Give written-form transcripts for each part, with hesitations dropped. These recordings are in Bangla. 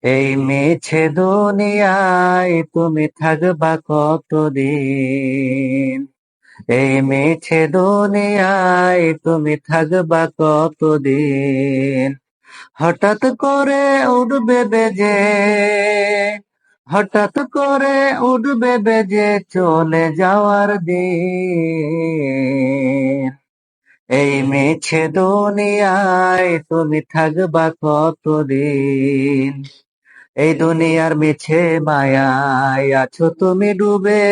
এই মিছে দুনিয়ায় তুমি থাকবা কতদিন? এই মিছে দুনিয়ায় তুমি থাকবা কতদিন? হঠাৎ করে উঠবে বেজে, হঠাৎ করে উঠবে বেজে চলে যাওয়ার দিন। এই মিছে দুনিয়ায় তুমি থাকবা কতদিন? এই দুনিয়ার মিছে মায়ায় আছো তুমি ডুবে,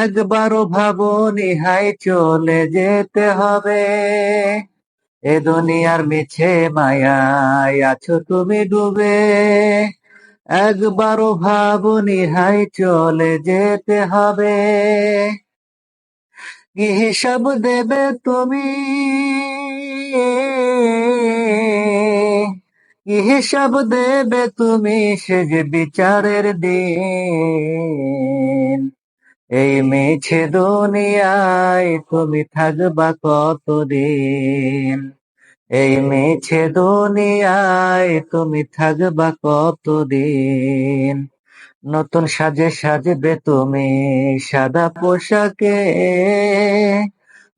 একবারও ভাবনি হাই চলে যেতে হবে। এ দুনিয়ার মিছে মায়ায় আছো তুমি ডুবে, একবারও ভাবনি হাই চলে যেতে হবে। কি হিসাব দেবে তুমি, কি হিসাব দেবে তুমি সে যে বিচারের দিন? এই মিছে দুনিয়ায় তুমি থাকবা কতদিন? এই মিছে দুনিয়ায় তুমি থাকবা কতদিন? নতুন সাজে সাজবে তুমি সাদা পোশাকে,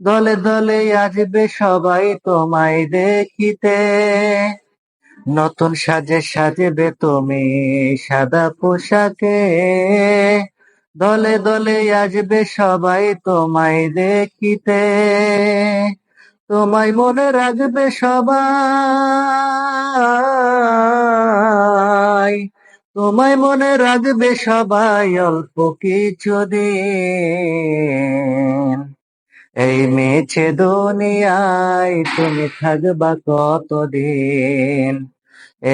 দলে দলে আসবে সবাই তোমায় দেখিতে। নতুন সাজে সাজবে তুমি সাদা পোশাকে, দলে দলে আসবে সবাই তোমায় দেখিতে। তোমায় মনে রাখবে সবাই, তোমায় মনে রাখবে সবাই অল্প কিছুদিন। এই মিছে দুনিয়ায় তুমি থাকবা কতদিন?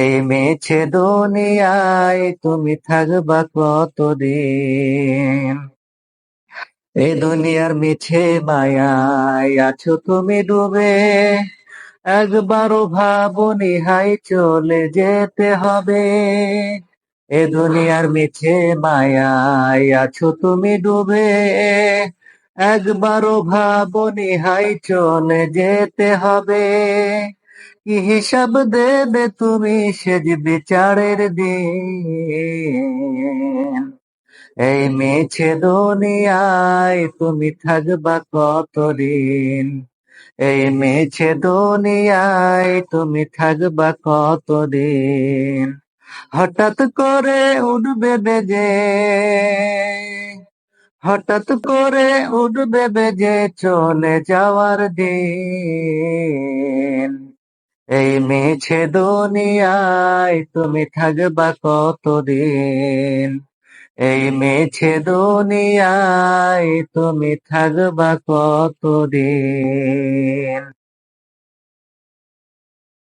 এই মিছে দুনিয়ায় তুমি থাকবা কতদিন? এই দুনিয়ার মিছে মায়ায় আছো তুমি ডুবে, একবারও ভাবনি হাই চলে যেতে হবে। এ দুনিয়ার মিছে মায়ায় আছো তুমি ডুবে, একবারও ভাবনি হাই চলে যেতে হবে। কি হিসাব দেবে তুমি সে যে বিচারের দিন? এই মিছে দুনিয়ায় তুমি থাকবা কতদিন? এই মিছে দুনিয়ায় তুমি থাকবা কতদিন? হঠাৎ করে উঠবে বেজে, হঠাৎ করে উঠবে বেজে চলে যাওয়ার দিন। এই মিছে দুনিয়ায় তুমি থাকবা কতদিন? এই মিছে দুনিয়ায় তুমি থাকবা কতদিন?